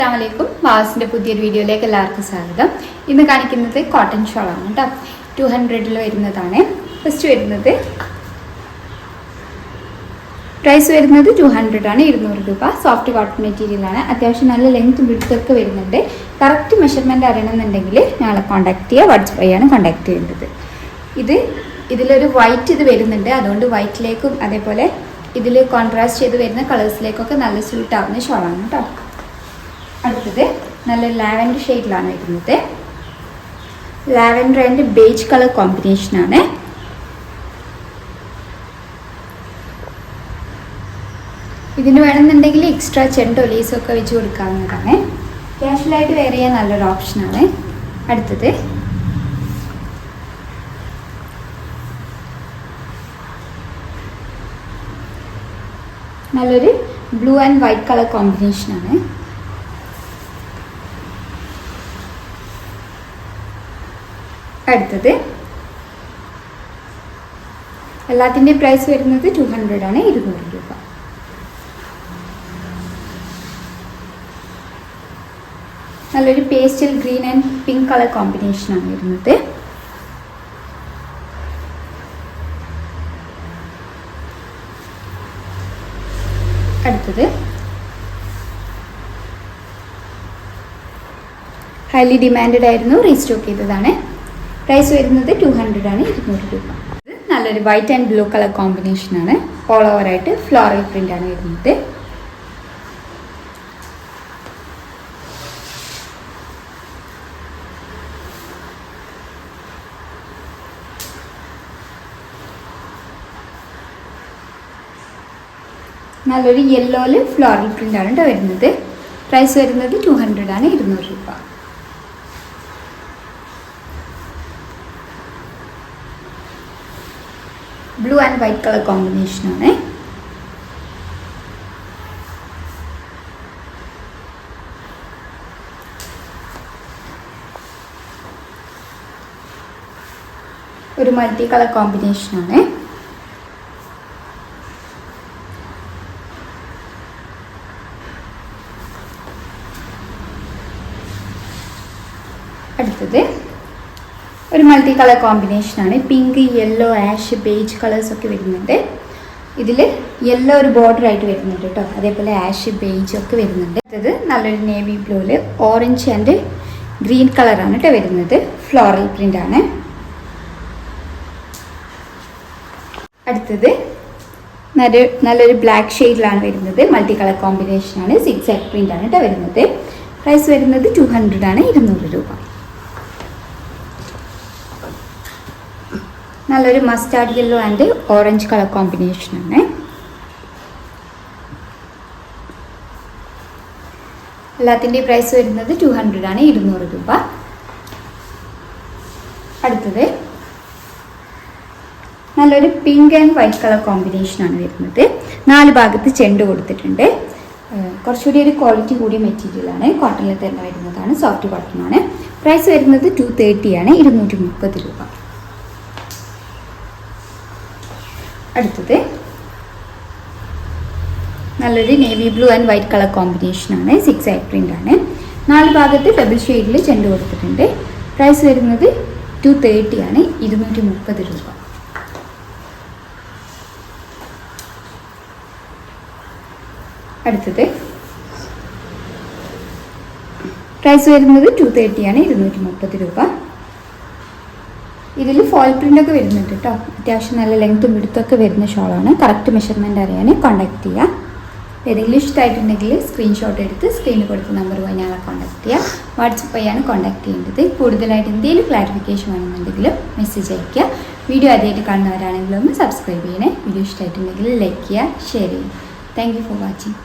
അസ്സലാമലൈക്കും. വാസിൻ്റെ പുതിയൊരു വീഡിയോയിലേക്ക് എല്ലാവർക്കും സ്വാഗതം. ഇന്ന് കാണിക്കുന്നത് കോട്ടൺ ഷോളാണ് കേട്ടോ. 200 വരുന്നതാണ്. ഫസ്റ്റ് വരുന്നത് പ്രൈസ് വരുന്നത് 200 ആണ്, 200 രൂപ. സോഫ്റ്റ് കോട്ടൺ മെറ്റീരിയലാണ്. അത്യാവശ്യം നല്ല ലെങ്ത് വിഡ്ത്തൊക്കെ വരുന്നുണ്ട്. കറക്റ്റ് മെഷർമെൻറ്റ് അറിയണമെന്നുണ്ടെങ്കിൽ ഞങ്ങളെ കോൺടാക്ട് ചെയ്യുക. വാട്സ്ആപ്പ് വഴിയാണ് കോൺടാക്ട് ചെയ്യേണ്ടത്. ഇതിലൊരു വൈറ്റ് വരുന്നുണ്ട്, അതുകൊണ്ട് വൈറ്റിലേക്കും അതേപോലെ ഇതിൽ കോൺട്രാസ്റ്റ് ചെയ്ത് വരുന്ന കളേഴ്സിലേക്കൊക്കെ നല്ല സ്യൂട്ട് ആവുന്ന ഷോളാണ് കേട്ടോ. അടുത്തത് നല്ല ലാവൻഡർ ഷെയ്ഡിലാണ് വരുന്നത്. ലാവൻഡർ ആൻഡ് ബേജ് കളർ കോമ്പിനേഷനാണ്. ഇതിന് വേണമെന്നുണ്ടെങ്കിൽ എക്സ്ട്രാ ചെണ്ടോ ലേസോ ഒക്കെ വെച്ച് കൊടുക്കാവുന്നതാണ്. ക്യാഷ്വലായിട്ട് വെയർ ചെയ്യാൻ നല്ലൊരു ഓപ്ഷനാണ്. അടുത്തത് നല്ലൊരു ബ്ലൂ ആൻഡ് വൈറ്റ് കളർ കോമ്പിനേഷനാണ്. അടുത്തത് എല്ലാത്തിൻ്റെയും പ്രൈസ് വരുന്നത് 200 ആണ്, 200 രൂപ. നല്ലൊരു pastel green and pink colour കോമ്പിനേഷനാണ് വരുന്നത്. അടുത്തത് ഹൈലി ഡിമാൻഡഡ് ആയിരുന്നു, റീസ്റ്റോക്ക് ചെയ്തതാണ്. പ്രൈസ് വരുന്നത് 200 ആണ്, 200 രൂപ. ഇത് നല്ലൊരു വൈറ്റ് ആൻഡ് ബ്ലൂ കളർ കോമ്പിനേഷനാണ്. ഓൾ ഓവറായിട്ട് ഫ്ലോറൽ പ്രിൻ്റ് ആണ് വരുന്നത്. നല്ലൊരു യെല്ലോയിൽ ഫ്ലോറൽ പ്രിൻ്റ് ആണ് കേട്ടോ വരുന്നത്. പ്രൈസ് വരുന്നത് 200 ആണ്, 200 രൂപ. ബ്ലൂ ആൻഡ് വൈറ്റ് കളർ കോമ്പിനേഷനാണ്. ഒരു മൾട്ടി കളർ കോമ്പിനേഷനാണ്. അടുത്തത് ഒരു മൾട്ടി കളർ കോമ്പിനേഷനാണ്. പിങ്ക്, യെല്ലോ, ആഷ്, ബേജ് കളേഴ്സൊക്കെ വരുന്നുണ്ട്. ഇതിൽ യെല്ലോ ഒരു ബോർഡർ ആയിട്ട് വരുന്നുണ്ട് കേട്ടോ. അതേപോലെ ആഷ്, ബേജ് ഒക്കെ വരുന്നുണ്ട്. അടുത്തത് നല്ലൊരു നേവി ബ്ലൂവിൽ ഓറഞ്ച് ആൻഡ് ഗ്രീൻ കളറാണ് കേട്ടോ വരുന്നത്. ഫ്ലോറൽ പ്രിൻ്റ് ആണ്. അടുത്തത് നല്ലൊരു ബ്ലാക്ക് ഷെയ്ഡിലാണ് വരുന്നത്. മൾട്ടി കളർ കോമ്പിനേഷനാണ്. സിക്സാക് പ്രിൻ്റ് ആണ് കേട്ടോ വരുന്നത്. പ്രൈസ് വരുന്നത് 200 ആണ്, 200 രൂപ. നല്ലൊരു mustard yellow and orange colour കോമ്പിനേഷനാണ്. എല്ലാത്തിൻ്റെയും പ്രൈസ് വരുന്നത് 200 ആണ്, 200 രൂപ. അടുത്തത് നല്ലൊരു പിങ്ക് ആൻഡ് വൈറ്റ് കളർ കോമ്പിനേഷനാണ് വരുന്നത്. 4 ഭാഗത്ത് ചെണ്ട് കൊടുത്തിട്ടുണ്ട്. കുറച്ചുകൂടി ഒരു ക്വാളിറ്റി കൂടിയ മെറ്റീരിയലാണ്. കോട്ടണിൽ തന്നെ വരുന്നതാണ്. സോഫ്റ്റ് കോട്ടണാണ്. പ്രൈസ് വരുന്നത് 230 ആണ്, 230 രൂപ. അടുത്തത് നല്ലൊരു navy blue and white colour കോമ്പിനേഷനാണ്. സിക്സാക് പ്രിൻ്റ് ആണ്. 4 ഭാഗത്ത് ഡബിൾ ഷെയ്ഡിൽ ചെണ്ട് കൊടുത്തിട്ടുണ്ട്. പ്രൈസ് വരുന്നത് 230 ആണ്, 230 രൂപ. അടുത്തത് പ്രൈസ് വരുന്നത് 230 ആണ്, 230 രൂപ. ഇതിൽ ഫോയിൽ പ്രിൻ്റൊക്കെ വരുന്നുണ്ട് കേട്ടോ. അത്യാവശ്യം നല്ല ലെങ്ത്തും വിടുത്തൊക്കെ വരുന്ന ഷോളാണ്. കറക്റ്റ് മെഷർമെൻറ്റ് അറിയാൻ കോൺടാക്ട് ചെയ്യുക. ഏതെങ്കിലും ഇഷ്ടമായിട്ടുണ്ടെങ്കിൽ സ്ക്രീൻഷോട്ട് എടുത്ത് സ്ക്രീനിൽ കൊടുത്ത നമ്പർ വഴി ഞങ്ങളെ കോൺടാക്ട് ചെയ്യുക. വാട്സപ്പ് വഴിയാണ് കോൺടാക്ട് ചെയ്യേണ്ടത്. കൂടുതലായിട്ട് എന്തെങ്കിലും ക്ലാരിഫിക്കേഷൻ വേണമെന്നുണ്ടെങ്കിൽ മെസ്സേജ് അയയ്ക്കുക. വീഡിയോ ആദ്യമായിട്ട് കാണുന്നവരാണെങ്കിലും ഒന്ന് സബ്സ്ക്രൈബ് ചെയ്യണേ. വീഡിയോ ഇഷ്ടമായിട്ടുണ്ടെങ്കിൽ ലൈക്ക് ചെയ്യുക, ഷെയർ ചെയ്യുക. Thank you for watching.